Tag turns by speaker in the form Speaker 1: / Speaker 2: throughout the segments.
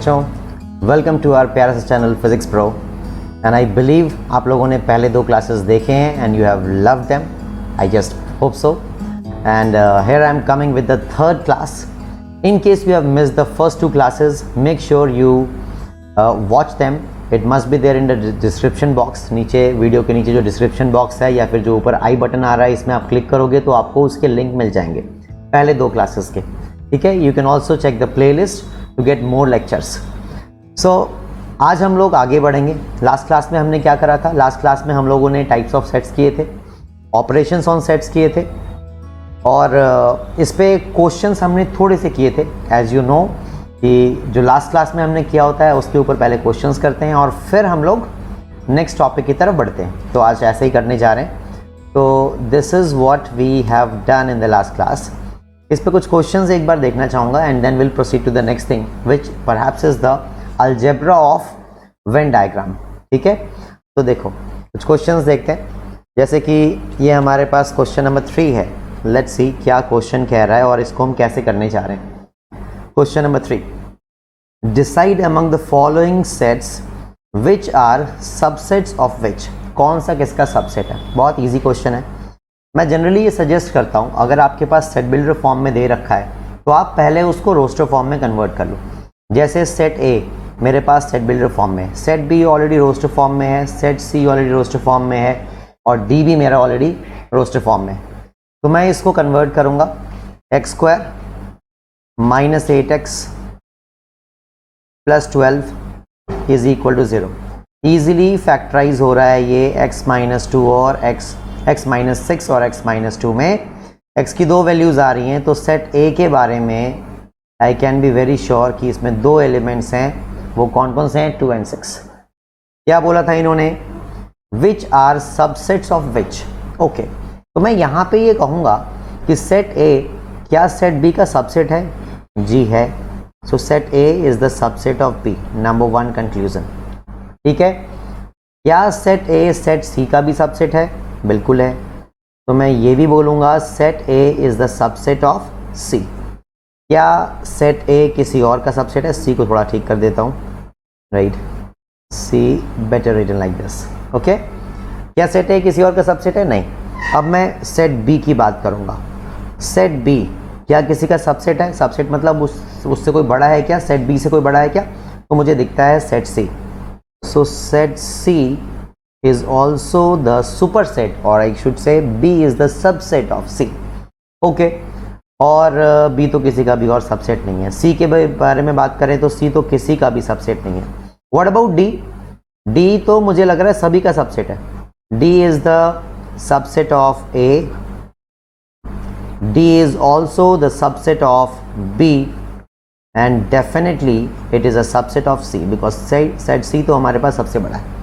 Speaker 1: बच्चों, welcome to our प्यारा सा channel physics pro. And I believe आप लोगों ने पहले दो क्लासेस देखे हैं and you have loved them. I just hope so. And here I am coming with the third class. In case you have missed the first two classes, make sure you watch them. It must be there in the description box. नीचे video के नीचे जो description box है या फिर जो ऊपर आई button आ रहा है, इसमें आप क्लिक करोगे तो आपको उसके लिंक मिल जाएंगे पहले दो क्लासेस के. ठीक है, you can also check the playlist to get more lectures. So आज हम लोग आगे बढ़ेंगे. लास्ट क्लास में हमने क्या करा था? लास्ट क्लास में हम लोगों ने टाइप्स ऑफ सेट्स किए थे, ऑपरेशंस ऑन सेट्स किए थे और इस पे क्वेश्चंस हमने थोड़े से किए थे. एज यू नो कि जो लास्ट क्लास में हमने किया होता है उसके ऊपर पहले क्वेश्चंस करते हैं और फिर हम लोग नेक्स्ट टॉपिक की तरफ बढ़ते हैं. तो आज ऐसे ही करने जा रहे हैं. तो this is what we have done in the last class. इस पे कुछ क्वेश्चंस एक बार देखना चाहूँगा and then will proceed to the next thing which perhaps is the algebra of Venn diagram. ठीक है, तो देखो कुछ क्वेश्चंस देखते हैं. जैसे कि ये हमारे पास क्वेश्चन नंबर 3 है. लेट्स सी क्या क्वेश्चन कह रहा है और इसको हम कैसे करने जा रहे हैं. Question number 3, decide among the following sets which are subsets of which. कौन सा किसका सबसेट है? बहुत इजी क्वेश्चन है. मैं जनरली ये सजेस्ट करता हूँ, अगर आपके पास सेट बिल्डर फॉर्म में दे रखा है तो आप पहले उसको रोस्टर फॉर्म में कन्वर्ट कर लो. जैसे सेट ए मेरे पास सेट बिल्डर फॉर्म में है, set B already roster form में है, set C already roster form में है और डी भी मेरा ऑलरेडी रोस्टर फॉर्म में है. तो मैं इसको कन्वर्ट करूंगा x square minus 8x plus 12 is equal to 0. Easily factorise हो रहा है ये x माइनस 2 और x माइनस 6 और x माइनस 2 में x की दो वैल्यूज़ आ रही हैं. तो सेट A के बारे में I can be very sure कि इसमें दो एलिमेंट्स हैं. वो कौन कौन से हैं? 2 and 6. क्या बोला था इन्होंने? Which are subsets of which. Okay, तो मैं यहाँ पे ये कहूँगा कि सेट A क्या सेट B का सबसेट है? जी है. So set A is the subset of B. Number 1 conclusion. ठीक है. क्या सेट A सेट C का भी सबसेट है? बिल्कुल है. तो मैं ये भी बोलूँगा set A is the subset of C. क्या सेट A किसी और का सबसेट है? C को थोड़ा ठीक कर देता हूँ. Right, C better written like this. Okay, क्या सेट A किसी और का सबसेट है? नहीं. अब मैं सेट B की बात करूँगा. सेट B क्या किसी का सबसेट है? सबसेट मतलब उससे कोई बड़ा है क्या? सेट B से कोई बड़ा है क्या? तो मुझे दिखता है set C. So set C is also the superset or I should say B is the subset of C. Okay, और B तो किसी का भी और सबसेट नहीं है. C के बारे में बात करें तो C तो किसी का भी सबसेट नहीं है. What about D? D तो मुझे लग रहा है सभी का सबसेट है. D is the subset of A. D is also the subset of B and definitely it is a subset of C because set C तो हमारे पास सबसे बड़ा है.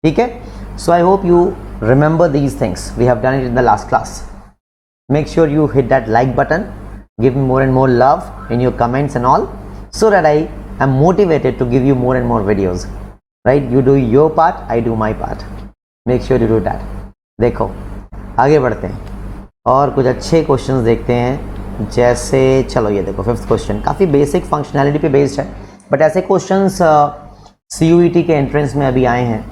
Speaker 1: ठीक है. So I hope you remember these things. We have done it in the last class. Make sure you hit that like button. Give me more and more love in your comments and all, so that I am motivated to give you more and more videos. Right? You do your part, I do my part. Make sure you do that. देखो आगे बढ़ते हैं और कुछ अच्छे questions देखते हैं. जैसे चलो ये देखो 5th क्वेश्चन काफ़ी बेसिक फंक्शनैलिटी पे बेस्ड है, बट ऐसे क्वेश्चंस CUET के एंट्रेंस में अभी आए हैं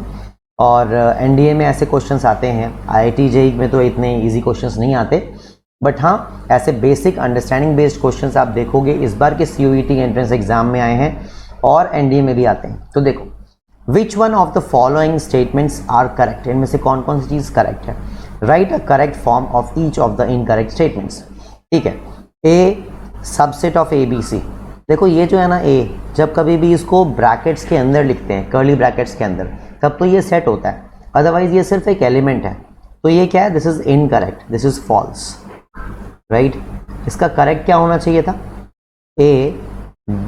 Speaker 1: और NDA में ऐसे क्वेश्चंस आते हैं. IIT JEE में तो इतने इजी क्वेश्चंस नहीं आते, बट हाँ ऐसे बेसिक अंडरस्टैंडिंग बेस्ड क्वेश्चंस आप देखोगे इस बार के CUET एंट्रेंस एग्जाम में आए हैं और NDA में भी आते हैं. तो देखो, which one of the following statements are correct. इनमें से कौन कौन सी चीज़ करेक्ट है? Write a correct form of each of the incorrect statements. ठीक है. A subset of ABC. देखो ये जो है ना A, जब कभी भी इसको ब्रैकेट्स के अंदर लिखते हैं, कर्ली ब्रैकेट्स के अंदर, तब तो ये सेट होता है. अदरवाइज ये सिर्फ एक एलिमेंट है. तो ये क्या है? This is incorrect, this is false. Right, इसका करेक्ट क्या होना चाहिए था? A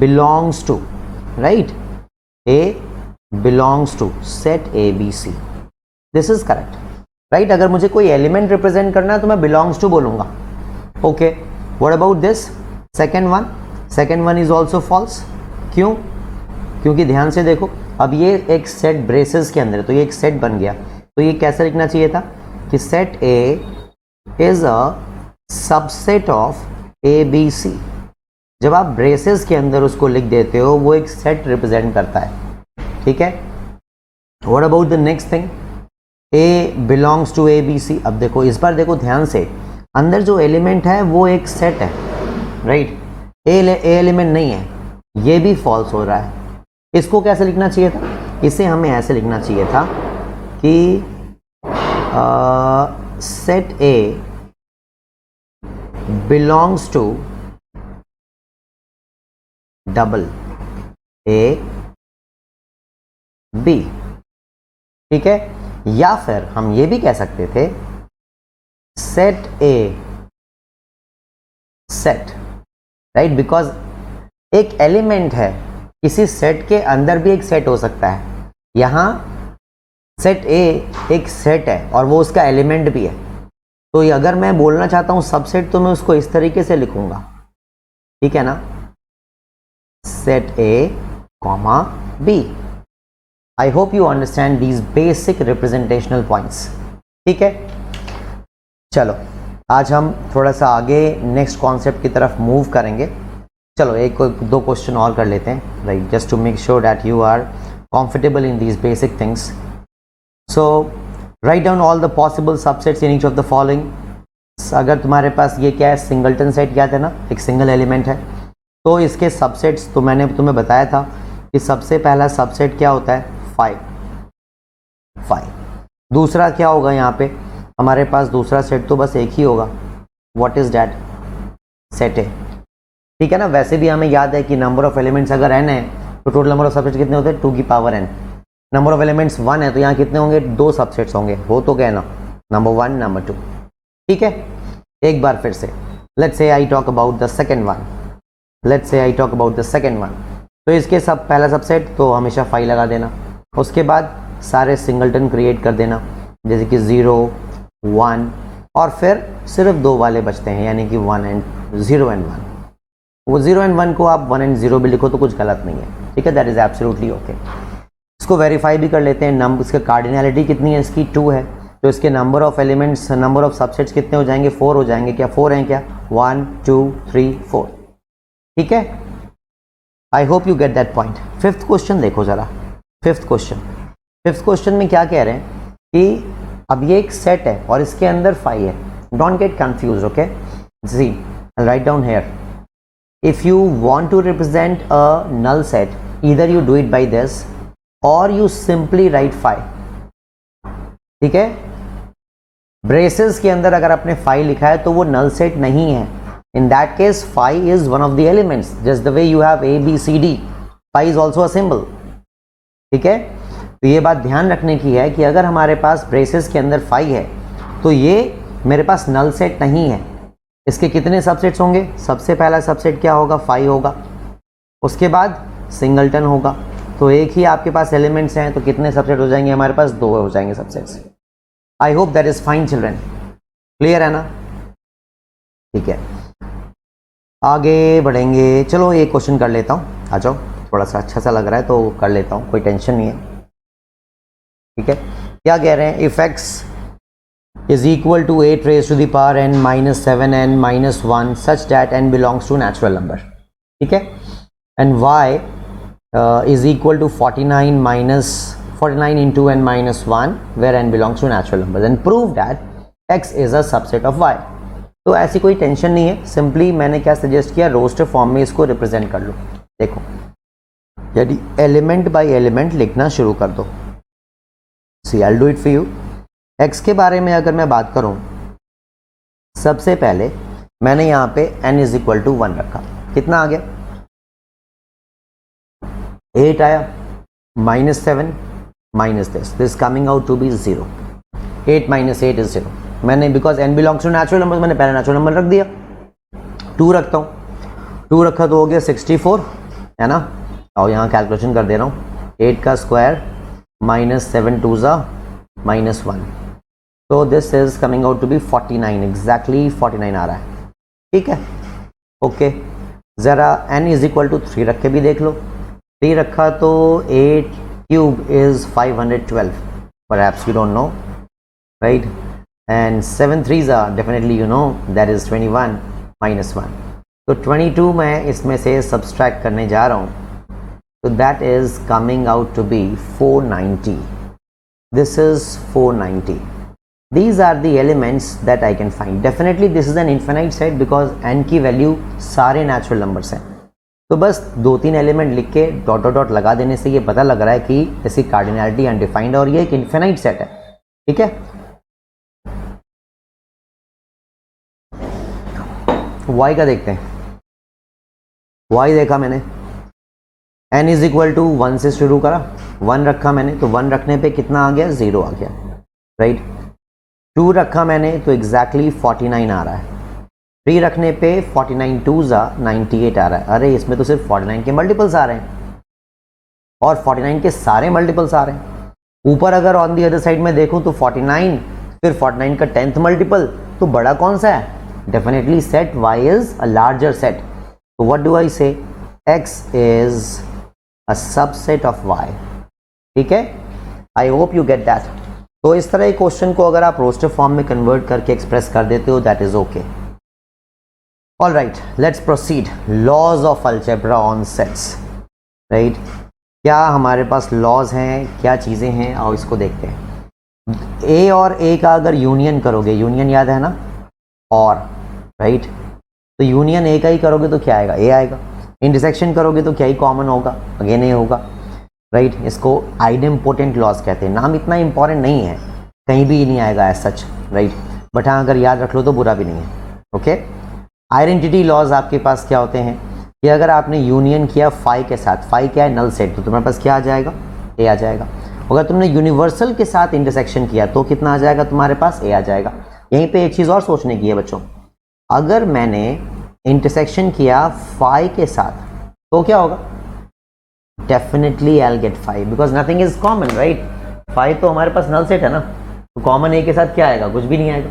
Speaker 1: belongs to. Right, A belongs to set ABC. This is correct. Right, अगर मुझे कोई एलिमेंट रिप्रेजेंट करना है तो मैं बिलोंग्स टू बोलूंगा. Okay, what about this second one? Second one is also false. क्यों? क्योंकि ध्यान से देखो, अब ये एक सेट ब्रेसेस के अंदर है तो ये एक सेट बन गया. तो ये कैसे लिखना चाहिए था कि set A is a subset of ABC. जब आप ब्रेसेस के अंदर उसको लिख देते हो वो एक सेट रिप्रेजेंट करता है, ठीक है। What about the next thing, A belongs to A B C. अब देखो इस बार देखो ध्यान से, अंदर जो एलिमेंट है वो एक सेट है, राइट। ए एलिमेंट नहीं है, ये भी फॉल्स हो रहा है। इसको कैसे लिखना चाहिए था, इसे हमें ऐसे लिखना चाहिए था कि set A belongs to double A B, ठीक है। या फिर हम ये भी कह सकते थे set A set, right, because एक एलिमेंट है, किसी सेट के अंदर भी एक सेट हो सकता है। यहां सेट ए एक सेट है और वो उसका एलिमेंट भी है, तो ये अगर मैं बोलना चाहता हूं सबसेट तो मैं उसको इस तरीके से लिखूंगा, ठीक है ना, set A comma B. I hope you understand these basic representational points, ठीक है। चलो आज हम थोड़ा सा आगे नेक्स्ट कॉन्सेप्ट की तरफ मूव करेंगे। चलो एक दो क्वेश्चन और कर लेते हैं, right, just to make sure that you are comfortable in these basic things. So write down all the possible subsets in each of the following. अगर तुम्हारे पास ये क्या है, सिंगलटन सेट याद है ना, एक सिंगल एलिमेंट है, तो इसके सबसेट्स तो मैंने तुम्हें बताया था कि सबसे पहला सबसेट क्या होता है, 5। दूसरा क्या होगा, यहाँ पे हमारे पास दूसरा सेट तो बस एक ही होगा, व्हाट इज दैट, सेट ए, ठीक है ना। वैसे भी हमें याद है कि नंबर ऑफ एलिमेंट्स अगर n है तो टोटल नंबर ऑफ सबसेट्स कितने होते हैं, 2 की power n। Number of elements 1 है तो यहाँ कितने होंगे, 2 सबसेट्स होंगे, हो तो गए ना, नंबर 1 नंबर 2, ठीक है। एक बार फिर से let's say I talk about the second one, let's say I talk about the second one. तो इसके सब पहला सबसेट तो हमेशा 5 लगा देना, उसके बाद सारे सिंगलटन क्रिएट कर देना, जैसे कि 0 1, और फिर सिर्फ 2 वाले बचते हैं, यानी कि 0 एंड 1। वो 0 एंड 1 को आप 1 एंड 0 भी लिखो तो कुछ गलत नहीं है, ठीक है, दैट इज एब्सोल्युटली ओके। इसको वेरीफाई भी कर लेते हैं, नंबर इसका कार्डिनलिटी कितनी है, इसकी 2 है, तो इसके number of elements, number of subsets कितने हो जाएंगे, 4 हो जाएंगे। क्या 4 हैं क्या, 1 2 3 4, ठीक है। I hope you get that point. Fifth question देखो जरा, फिफ्थ क्वेश्चन में क्या कह रहे हैं कि अब ये एक सेट है और इसके अंदर 5 है, don't get confuse, okay. See write down here, if you want to represent a null set, either you do it by this or you simply write 5, ठीक है। ब्रेसेस के अंदर अगर आपने 5 लिखा है तो वो null set नहीं है, in that case 5 is one of the elements, just the way you have a b c d, 5 is also a symbol, ठीक है। तो ये बात ध्यान रखने की है कि अगर हमारे पास ब्रेसेस के अंदर 5 है तो ये मेरे पास null set नहीं है। इसके कितने सबसेट्स होंगे, सबसे पहला सबसेट क्या होगा, 5 होगा, उसके बाद सिंगलटन होगा, तो एक ही आपके पास एलिमेंट्स हैं तो कितने सबसेट हो जाएंगे, हमारे पास 2 हो जाएंगे subsets. I hope that is fine children, clear है ना, ठीक है। आगे बढ़ेंगे, चलो एक क्वेश्चन कर लेता हूँ, आ जाओ, थोड़ा सा अच्छा सा लग रहा है तो कर लेता हूँ, कोई टेंशन नहीं है, ठीक है। क्या कह रहे हैं, if x is equal to 8 raised to the power n minus 7n minus 1 such that n belongs to natural number, ठीक है, and y is equal to 49 into n minus 1 where n belongs to natural number, then prove that x is a subset of y। तो ऐसी कोई tension नहीं है, simply मैंने क्या suggest किया, रोस्टर फॉर्म में इसको रिप्रेजेंट कर लो। देखो यदि एलिमेंट बाय एलिमेंट लिखना शुरू कर दो, see I will do it for you. x के बारे में अगर मैं बात करूं, सबसे पहले मैंने यहां पे n इज इक्वल टू 1 रखा, कितना आ गया, 8 आया, -7 minus this coming out to be 0, 8 minus 8 is 0। मैंने because n belongs to natural number, मैंने पहले नेचुरल नंबर रख दिया, 2 रखता हूं, 2 रखा तो हो गया 64, है ना। और यहां कैलकुलेशन कर दे रहा हूं, 8 का स्क्वायर -7 2 -1, तो this is coming out to be 49, exactly 49 आ रहा है, ठीक है, ओके। ज़रा n इज इक्वल टू 3 रख के भी देख लो, 3 रखा तो 8 cube is 512, perhaps you don't know, right, and 7 3s are definitely you know that is 21 -1, तो 22 मैं इसमें से सब्सट्रैक्ट करने जा रहा हूँ, तो that is coming out to be 490. This is 490. These are the elements that I can find. Definitely this is an infinite set because n की वैल्यू सारे नेचुरल नंबर्स हैं. तो बस 2-3 एलिमेंट लिख के डॉट डॉट डॉट लगा देने से ये पता लग रहा है कि इसकी कार्डिनैलिटी अनडिफाइंड और ये एक इन्फिनाइट सेट है. ठीक है. y का देखते हैं. y देखा मैंने, n इज इक्वल टू 1 से शुरू करा, 1 रखा मैंने, तो 1 रखने पे कितना आ गया, 0 आ गया. राइट. 2 रखा मैंने तो एग्जैक्टली 49 आ रहा है. 3 रखने पे 49 2 जा 98 आ रहा है. अरे इसमें तो सिर्फ 49 के मल्टीपल्स आ रहे हैं और 49 के सारे मल्टीपल्स आ रहे हैं. ऊपर अगर ऑन दी अदर साइड में देखूं तो 49 फिर 49 का 10th मल्टीपल, तो बड़ा कौन सा है? Definitely set y is a larger set. तो what do I say? x is a subset of y. ठीक है. I hope you get that. तो इस तरह क्वेश्चन को अगर आप रोस्टर फॉर्म में कन्वर्ट करके एक्सप्रेस कर देते हो, that is okay. All right, let's proceed. Laws of algebra on sets. Right. क्या हमारे पास लॉज हैं, क्या चीज़ें हैं, और इसको देखते हैं. ए और ए का अगर यूनियन करोगे, यूनियन याद है ना, और राइट, तो यूनियन ए का ही करोगे तो क्या आएगा? ए आएगा. इंटरसेक्शन करोगे तो क्या ही कॉमन होगा? अगेन ए होगा. राइट. इसको आइडेम्पोटेंट लॉज कहते हैं. नाम इतना इंपॉर्टेंट नहीं है, कहीं भी नहीं आएगा एज सच. राइट. बट हाँ, अगर याद रख लो तो बुरा भी नहीं है. ओके. आइडेंटिटी लॉज आपके पास क्या होते हैं कि अगर आपने यूनियन किया फाई के साथ, फाई क्या है? नल सेट, तो तुम्हारे पास क्या आ जाएगा? ए आ जाएगा. अगर तुमने यूनिवर्सल के साथ इंटरसेक्शन किया तो कितना आ जाएगा तुम्हारे पास? ए आ जाएगा. यहीं पे एक चीज़ और सोचने की है बच्चों. अगर मैंने इंटरसेक्शन किया फाई के साथ तो क्या होगा? Definitely I will get 5 because nothing is common. Right. 5 तो हमारे पास नल सेट है ना, तो कॉमन ए के साथ क्या आएगा? कुछ भी नहीं आएगा.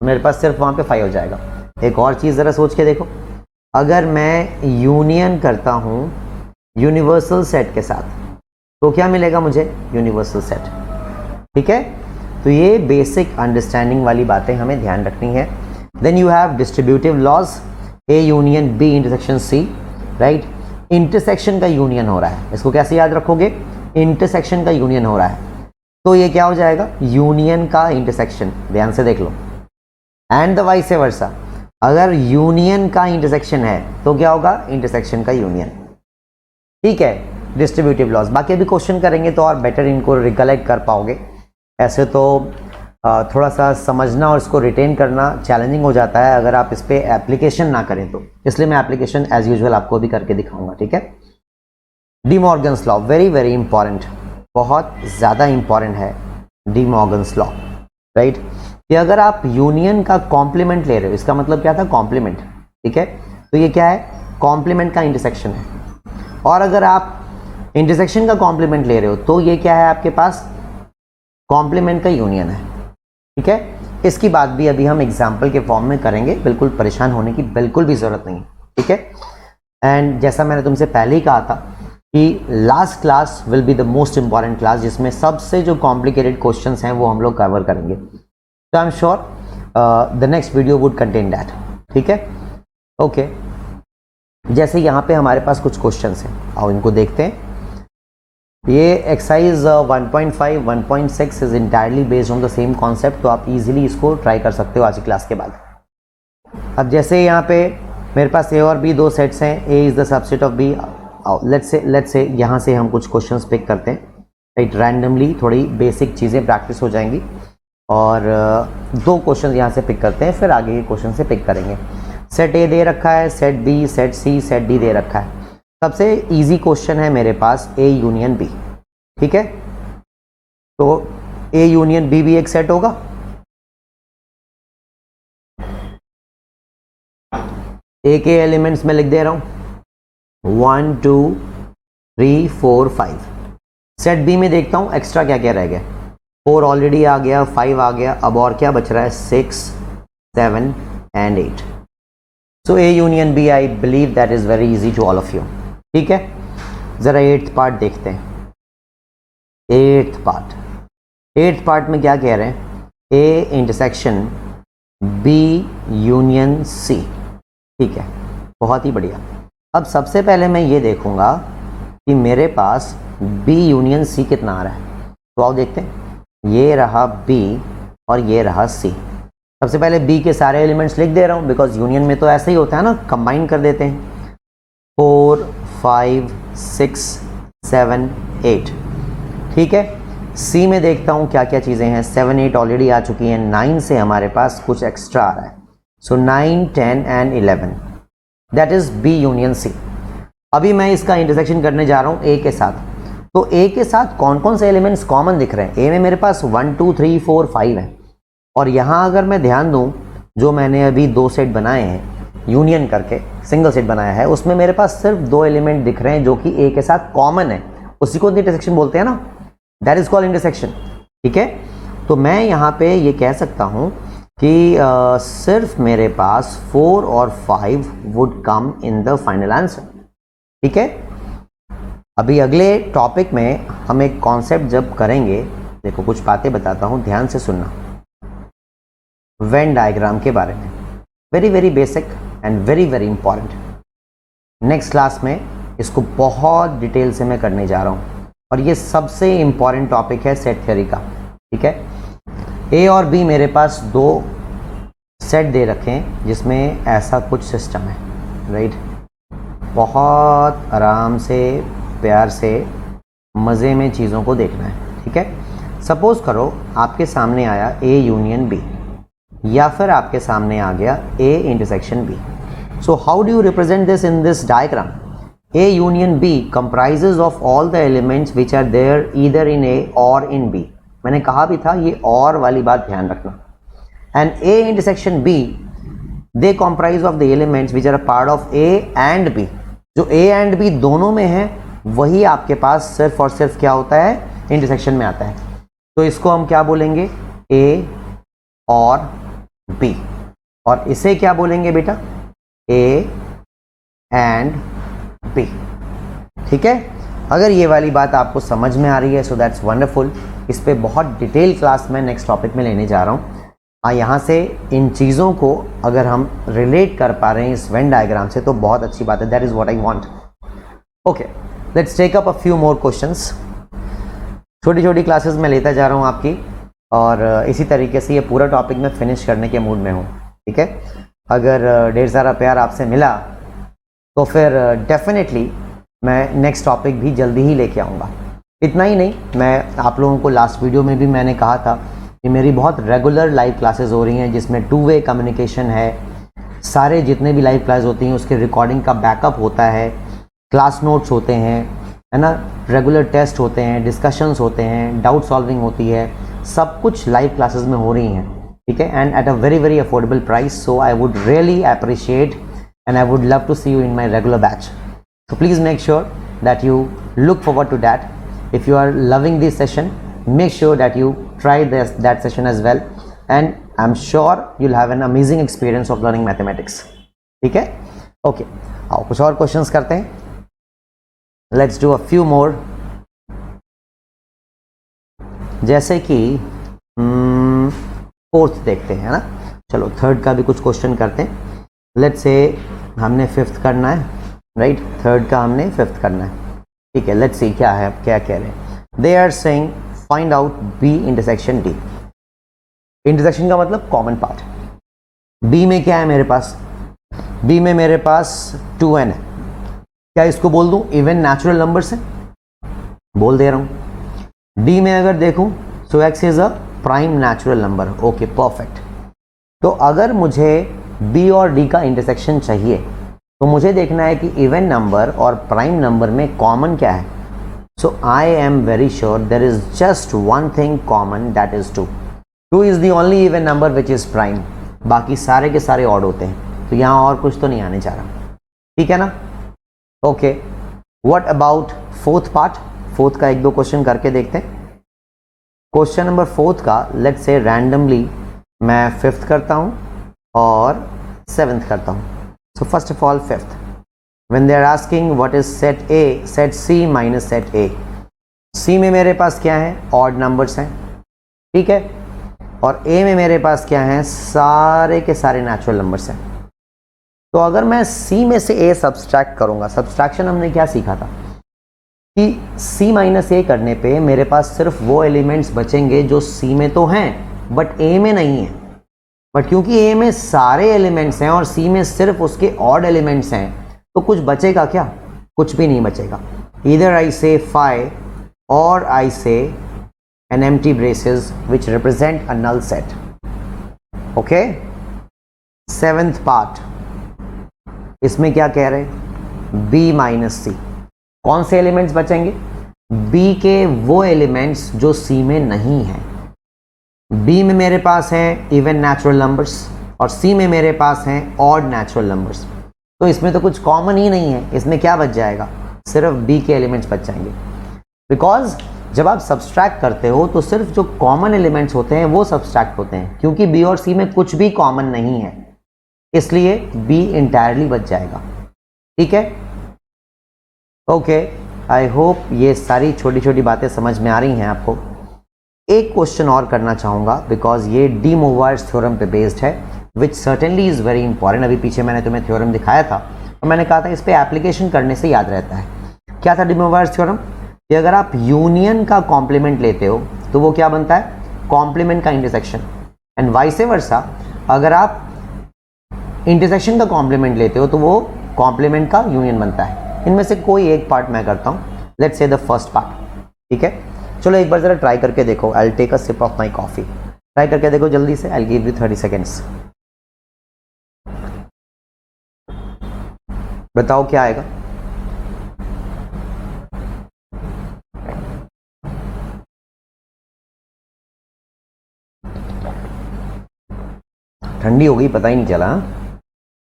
Speaker 1: मेरे पास सिर्फ वहाँ पे 5 हो जाएगा. एक और चीज़ ज़रा सोच के देखो. अगर मैं यूनियन करता हूँ यूनिवर्सल सेट के साथ तो क्या मिलेगा मुझे? Universal set. ठीक है. तो ये बेसिक अंडरस्टैंडिंग वाली बातें हमें ध्यान रखनी है. Then you have distributive laws. A union B intersection C. Right. Intersection का यूनियन हो रहा है, इसको कैसे याद रखोगे? इंटरसेक्शन का यूनियन हो रहा है, तो ये क्या हो जाएगा? यूनियन का इंटरसेक्शन. ध्यान से देख लो. एंड द वाइस वर्सा, अगर यूनियन का इंटरसेक्शन है तो क्या होगा? इंटरसेक्शन का यूनियन. ठीक है. डिस्ट्रीब्यूटिव लॉज बाकी अभी क्वेश्चन करेंगे तो और बेटर इनको रिकलेक्ट कर पाओगे. ऐसे तो थोड़ा सा समझना और इसको रिटेन करना चैलेंजिंग हो जाता है अगर आप इस पर एप्लीकेशन ना करें तो, इसलिए मैं एप्लीकेशन एज यूजुअल आपको भी करके दिखाऊंगा. ठीक है. D Morgan's law very very important, बहुत ज़्यादा इंपॉर्टेंट है डी मॉर्गन्स लॉ. राइट. कि अगर आप यूनियन का कॉम्प्लीमेंट ले रहे हो, इसका मतलब क्या था? कॉम्प्लीमेंट. ठीक है. तो ये क्या है? कॉम्प्लीमेंट का इंटरसेक्शन है. और अगर आप इंटरसेक्शन का कॉम्प्लीमेंट ले रहे हो तो ये क्या है आपके पास? कॉम्प्लीमेंट का यूनियन है. ठीक है. इसकी बात भी अभी हम एग्जाम्पल के फॉर्म में करेंगे, बिल्कुल परेशान होने की बिल्कुल भी ज़रूरत नहीं. ठीक है. एंड जैसा मैंने तुमसे पहले ही कहा था कि last class will be the most important class, जिसमें सबसे जो कॉम्प्लिकेटेड क्वेश्चंस हैं वो हम लोग कवर करेंगे. तो I am sure the next video would contain that. ठीक है. ओके. जैसे यहाँ पे हमारे पास कुछ क्वेश्चंस हैं, आओ इनको देखते हैं. ये exercise 1.5 1.6 is entirely based on the same concept, तो आप इजीली इसको ट्राई कर सकते हो आज की क्लास के बाद. अब जैसे यहाँ पे मेरे पास ए और बी दो सेट्स हैं, A is the subset of B. Let's say यहाँ से हम कुछ क्वेश्चंस पिक करते हैं. राइट. रैंडमली थोड़ी बेसिक चीज़ें प्रैक्टिस हो जाएंगी और दो क्वेश्चन यहाँ से पिक करते हैं, फिर आगे के क्वेश्चन से पिक करेंगे. सेट ए दे रखा है, सेट बी, सेट सी, सेट डी दे रखा है. सबसे इजी क्वेश्चन है मेरे पास ए यूनियन बी. ठीक है. तो ए यूनियन बी भी एक सेट होगा. ए के एलिमेंट्स में लिख दे रहा हूं 1 2 3 4 5. सेट बी में देखता हूं एक्स्ट्रा क्या क्या रह गया. 4 ऑलरेडी आ गया, 5 आ गया, अब और क्या बच रहा है? 6 7 and 8. So A union B, I believe that is very easy to all of you. ठीक है. जरा 8th पार्ट देखते हैं. 8th पार्ट में क्या कह रहे हैं? A intersection B union C. ठीक है. बहुत ही बढ़िया। अब सबसे पहले मैं ये देखूंगा कि मेरे पास B यूनियन C कितना आ रहा है। तो आओ देखते हैं, ये रहा B और ये रहा C। सबसे पहले B के सारे एलिमेंट्स लिख दे रहा हूँ, बिकॉज यूनियन में तो ऐसा ही होता है ना, कंबाइन कर देते हैं। 4 5 6 7 8, ठीक है। C में देखता हूँ क्या क्या चीज़ें हैं। 7 8 ऑलरेडी आ चुकी हैं, 9 से हमारे पास कुछ एक्स्ट्रा आ रहा है। सो 9 10 and 11, that is B union C। अभी मैं इसका इंटरसेक्शन करने जा रहा हूँ A के साथ। तो A के साथ कौन कौन से एलिमेंट्स कॉमन दिख रहे हैं। A में मेरे पास 1 2 3 4 5 है, और यहाँ अगर मैं ध्यान दूँ, जो मैंने अभी 2 सेट बनाए हैं यूनियन करके, सिंगल सेट बनाया है, उसमें मेरे पास सिर्फ 2 एलिमेंट दिख रहे हैं जो कि A के साथ कॉमन है। उसी को इंटरसेक्शन बोलते हैं ना, दैट इज कॉल्ड इंटरसेक्शन, ठीक है। तो मैं यहाँ पे ये कह सकता हूँ कि सिर्फ मेरे पास 4 और 5 would come in the final answer, ठीक है। अभी अगले टॉपिक में हम एक कॉन्सेप्ट जब करेंगे, देखो कुछ बातें बताता हूँ, ध्यान से सुनना, वेन डायग्राम के बारे में। Very very basic and very very important. Next class में इसको बहुत डिटेल से मैं करने जा रहा हूँ, और ये सबसे इंपॉर्टेंट टॉपिक है सेट थ्योरी का, ठीक है। A और B मेरे पास 2 सेट दे रखे हैं जिसमें ऐसा कुछ सिस्टम है, राइट। बहुत आराम से, प्यार से, मज़े में चीज़ों को देखना है, ठीक है। सपोज करो आपके सामने आया A यूनियन B, या फिर आपके सामने आ गया A intersection B। So how do you represent this in this diagram. A union B comprises of all the elements which are there either in A or in B। मैंने कहा भी था ये और वाली बात ध्यान रखना। And A intersection B, they comprise of the elements which are a part of A and B। जो A and B दोनों में है वही आपके पास सिर्फ और सिर्फ क्या होता है, इंटरसेक्शन में आता है। तो इसको हम क्या बोलेंगे, A और B। और इसे क्या बोलेंगे बेटा, A and B, ठीक है। अगर ये वाली बात आपको समझ में आ रही है, सो दैट्स वंडरफुल। इस पे बहुत डिटेल क्लास में नेक्स्ट टॉपिक में लेने जा रहा हूँ। यहाँ से इन चीज़ों को अगर हम रिलेट कर पा रहे हैं इस वेन डायग्राम से, तो बहुत अच्छी बात है। That is what I want. Okay, let's take up a few more questions. छोटी छोटी क्लासेस में लेता जा रहा हूँ आपकी, और इसी तरीके से ये पूरा टॉपिक मैं फिनिश करने के मूड में हूँ, ठीक है। अगर ढेर सारा प्यार आपसे मिला तो फिर डेफिनेटली मैं नेक्स्ट टॉपिक भी जल्दी ही लेके आऊँगा। इतना ही नहीं, मैं आप लोगों को लास्ट वीडियो में भी मैंने कहा था कि मेरी बहुत रेगुलर लाइव क्लासेस हो रही हैं जिसमें 2 वे कम्युनिकेशन है। सारे जितने भी लाइव क्लास होती हैं उसके रिकॉर्डिंग का बैकअप होता है, क्लास नोट्स होते हैं, है ना, रेगुलर टेस्ट होते हैं, डिस्कशंस होते हैं, डाउट सॉल्विंग होती है, सब कुछ लाइव क्लासेस में हो रही हैं, ठीक है। And at a very very affordable price. So I would really appreciate and I would love to see you in my regular batch. So please make sure that you look forward to that. If you are loving this session, make sure that you try that session as well, and I'm sure you'll have an amazing experience of learning mathematics. ठीक है, okay. आओ कुछ और questions करते हैं। Let's do a few more. जैसे कि 4th देखते हैं, है ना। चलो 3rd का भी कुछ क्वेश्चन करते हैं। लेट्स से हमने 5th करना है, राइट। 3rd का हमने 5th करना है, ठीक है। लेट्स सी क्या है, क्या कह रहे हैं। They are saying find out B intersection D। Intersection का मतलब कॉमन पार्ट। B में क्या है मेरे पास, B में मेरे पास 2n है। क्या इसको बोल दूं इवन नेचुरल नंबर से, बोल दे रहा हूं। D में अगर देखूं सो x is a prime natural number. Okay, perfect. तो अगर मुझे B और D का इंटरसेक्शन चाहिए तो मुझे देखना है कि इवन नंबर और प्राइम नंबर में कॉमन क्या है। So I am very sure there is just one thing common, that is 2। 2 is the only even number which is prime. बाकी सारे के सारे ऑड होते हैं, तो यहाँ और कुछ तो नहीं आने जा रहा, ठीक है ना। Okay, what about 4th part. 4th का 1-2 क्वेश्चन करके देखते हैं। क्वेश्चन नंबर 4th का लेट्स से रैंडमली मैं 5th करता हूँ और 7th करता हूँ। So first of all 5th, when they are asking what is set A, set C minus set A। C में मेरे पास क्या है, ऑड नंबर्स हैं, ठीक है। और A में मेरे पास क्या है, सारे के सारे नेचुरल नंबर्स हैं। तो अगर मैं C में से A सब्सट्रैक्ट करूंगा, सब्सट्रैक्शन हमने क्या सीखा था कि C माइनस A करने पे मेरे पास सिर्फ वो एलिमेंट्स बचेंगे जो C में तो हैं बट A में नहीं है। बट क्योंकि A में सारे एलिमेंट्स हैं और C में सिर्फ उसके ऑड एलिमेंट्स हैं, तो कुछ बचेगा क्या? कुछ भी नहीं बचेगा। ईदर आई से phi और आई से an empty braces which represent a null set. Okay? Seventh part, इसमें क्या कह रहे हैं? B minus C। कौन से एलिमेंट्स बचेंगे? B के वो एलिमेंट्स जो C में नहीं है। B में मेरे पास हैं इवन नेचुरल नंबर्स और C में मेरे पास हैं ऑड नेचुरल नंबर्स। तो इसमें तो कुछ कॉमन ही नहीं है, इसमें क्या बच जाएगा? सिर्फ B के एलिमेंट्स बच जाएंगे। बिकॉज जब आप सब्सट्रैक्ट करते हो तो सिर्फ जो कॉमन एलिमेंट्स होते हैं वो सब्सट्रैक्ट होते हैं, क्योंकि B और C में कुछ भी कॉमन नहीं है, इसलिए B इंटायरली बच जाएगा। ठीक है? ओके, आई होप ये सारी छोटी छोटी बातें समझ में आ रही हैं आपको। एक क्वेश्चन और करना चाहूँगा बिकॉज ये डी मोवायर्स थ्योरम पे बेस्ड है, विच सर्टेनली इज़ वेरी इंपॉर्टेंट। अभी पीछे मैंने तुम्हें थ्योरम दिखाया था और मैंने कहा था इस पर एप्लीकेशन करने से याद रहता है। क्या था डी मोवायर्स थ्योरम? कि अगर आप यूनियन का कॉम्प्लीमेंट लेते हो तो वो क्या बनता है? कॉम्प्लीमेंट का इंटरसेक्शन। एंड वाइस वर्सा, अगर आप इंटरसेक्शन का कॉम्प्लीमेंट लेते हो तो वो कॉम्प्लीमेंट का यूनियन बनता है। इनमें से कोई एक पार्ट मैं करता हूँ। Let's say the first part. ठीक है, चलो एक बार जरा ट्राई करके देखो। I will take a sip of my coffee. Try करके देखो जल्दी से। I will give you 30 seconds. बताओ क्या आएगा? ठंडी हो गई, पता ही नहीं चला।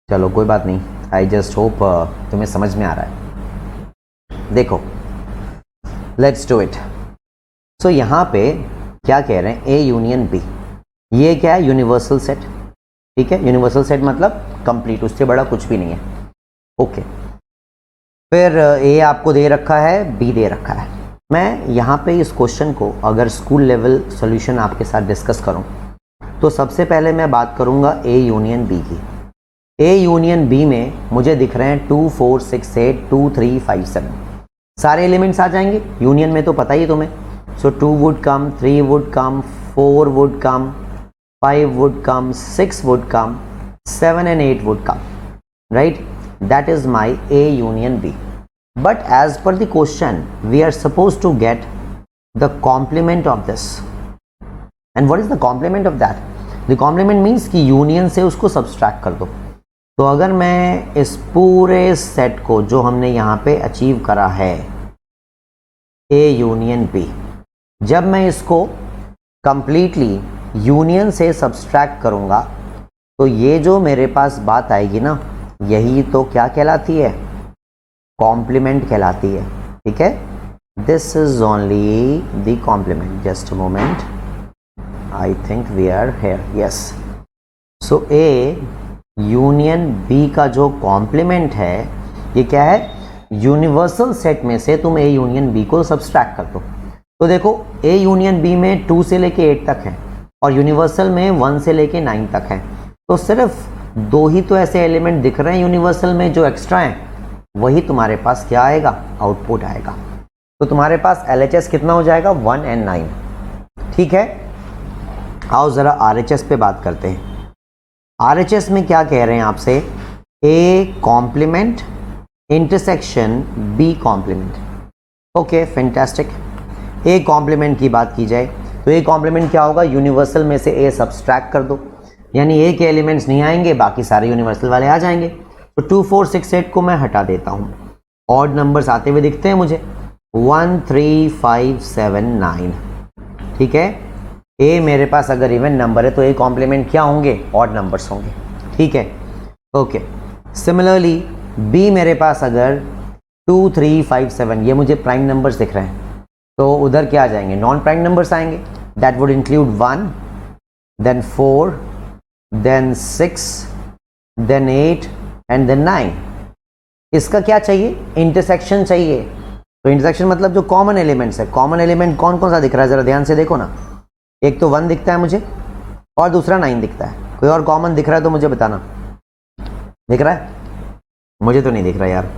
Speaker 1: चलो कोई बात नहीं, आई जस्ट होप तुम्हें समझ में आ रहा है। देखो, लेट्स डू इट। सो यहाँ पे क्या कह रहे हैं? A union B. ये क्या है? Universal set. ठीक है, यूनिवर्सल सेट मतलब कंप्लीट, उससे बड़ा कुछ भी नहीं है। ओके, फिर ए आपको दे रखा है, बी दे रखा है। मैं यहाँ पे इस क्वेश्चन को अगर स्कूल लेवल सॉल्यूशन आपके साथ डिस्कस करूँ तो सबसे पहले मैं बात करूँगा ए यूनियन बी की। ए यूनियन बी में मुझे दिख रहे हैं 2 4 6 8 2 3 5 7 सारे एलिमेंट्स आ जाएंगे। यूनियन में तो पता ही है तुम्हें। सो 2 would come, 3 would come, 4 would come, 5 would come, 6 would come, 7 and 8 would come, right? That is my A union B. But as per the question, we are supposed to get the complement of this. And what is the complement of that? The complement means कि union से उसको subtract कर दो। तो अगर मैं इस पूरे सेट को जो हमने यहाँ पे अचीव करा है A यूनियन B, जब मैं इसको कंप्लीटली यूनियन से सब्सट्रैक्ट करूँगा तो ये जो मेरे पास बात आएगी ना, यही तो क्या कहलाती है? कॉम्प्लीमेंट कहलाती है। ठीक है, this is only the complement. Just a moment, I think we are here. Yes, so A union B का जो कॉम्प्लीमेंट है ये क्या है? यूनिवर्सल सेट में से तुम ए यूनियन बी को सब्सट्रैक्ट कर दो। तो देखो, ए यूनियन बी में 2 से लेके 8 तक है और यूनिवर्सल में 1 से लेके 9 तक है। तो सिर्फ 2 ही तो ऐसे एलिमेंट दिख रहे हैं यूनिवर्सल में जो एक्स्ट्रा हैं, वही तुम्हारे पास क्या आएगा? आउटपुट आएगा। तो तुम्हारे पास LHS कितना हो जाएगा? 1 and 9। ठीक है, आओ ज़रा RHS पे बात करते हैं। RHS में क्या कह रहे हैं आपसे? A complement intersection B complement. Okay, fantastic. A complement की बात की जाए तो A कॉम्प्लीमेंट क्या होगा? यूनिवर्सल में से A सब्सट्रैक्ट कर दो, यानी A के एलिमेंट्स नहीं आएंगे, बाकी सारे यूनिवर्सल वाले आ जाएंगे। तो 2 4 6 8 को मैं हटा देता हूँ। ऑड नंबर्स आते हुए दिखते हैं मुझे, 1 3 5 7 9। ठीक है, A मेरे पास अगर इवन नंबर है तो A कॉम्प्लीमेंट क्या होंगे? ऑड नंबर्स होंगे। ठीक है, ओके। सिमिलरली B मेरे पास अगर 2 3 5 7, ये मुझे प्राइम नंबर्स दिख रहे हैं, तो उधर क्या आ जाएंगे? नॉन प्राइम नंबर्स आएंगे। That would include 1, then 4, then 6, then 8 and then 9। इसका क्या चाहिए? इंटरसेक्शन चाहिए। तो इंटरसेक्शन मतलब जो कॉमन एलिमेंट्स है। कॉमन एलिमेंट कौन कौन सा दिख रहा है? ज़रा ध्यान से देखो ना। एक तो 1 दिखता है मुझे और दूसरा 9 दिखता है। कोई और कॉमन दिख रहा है तो मुझे बताना। दिख रहा है? मुझे तो नहीं दिख रहा यार.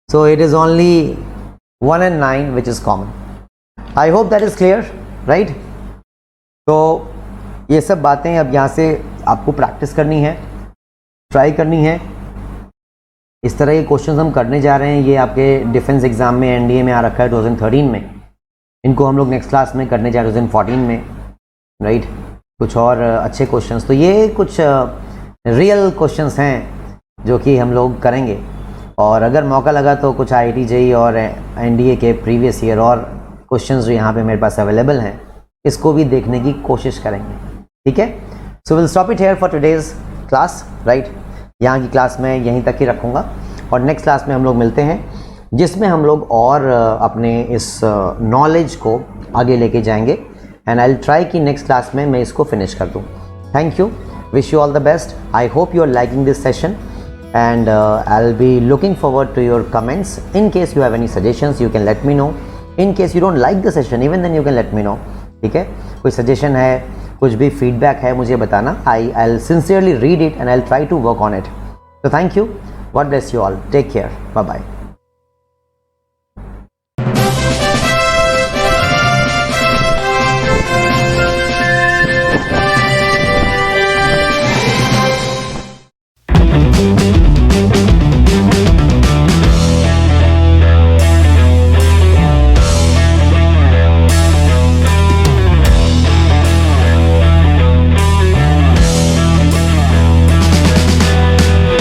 Speaker 1: So it is only 1 and 9 which is common. I hope that is clear, right? तो ये सब बातें अब यहाँ से आपको प्रैक्टिस करनी है, ट्राई करनी है. इस तरह के क्वेश्चंस हम करने जा रहे हैं. ये आपके डिफेंस एग्जाम में, एनडीए में आ रखा है 2013 में. इनको हम लोग नेक्स्ट क्लास में करने जा रहे हैं 2014 में, राइट? कुछ और अच्छे क्वेश्चंस. तो ये कुछ रियल क्वेश्चंस हैं जो कि हम लोग करेंगे. और अगर मौका लगा तो कुछ IIT JEE और एनडीए के प्रीवियस ईयर और क्वेश्चंस जो यहाँ पे मेरे पास अवेलेबल हैं, इसको भी देखने की कोशिश करेंगे. ठीक है? So will stop it here for today's class, right? यहाँ की क्लास में यहीं तक ही रखूँगा और नेक्स्ट क्लास में हम लोग मिलते हैं, जिसमें हम लोग और अपने इस नॉलेज को आगे लेके जाएंगे. एंड आई विल ट्राई कि नेक्स्ट क्लास में मैं इसको फिनिश कर दूँ. Thank you, wish you all the best. I hope you are liking this session and I'll be looking forward to your comments. In case you have any suggestions, you can let me know. In case you don't like the session, even then you can let me know. ठीक है? कोई suggestion है, कुछ भी feedback है, मुझे बताना. I'll sincerely read it and I'll try to work on it. So thank you. God bless you all. Take care. Bye bye.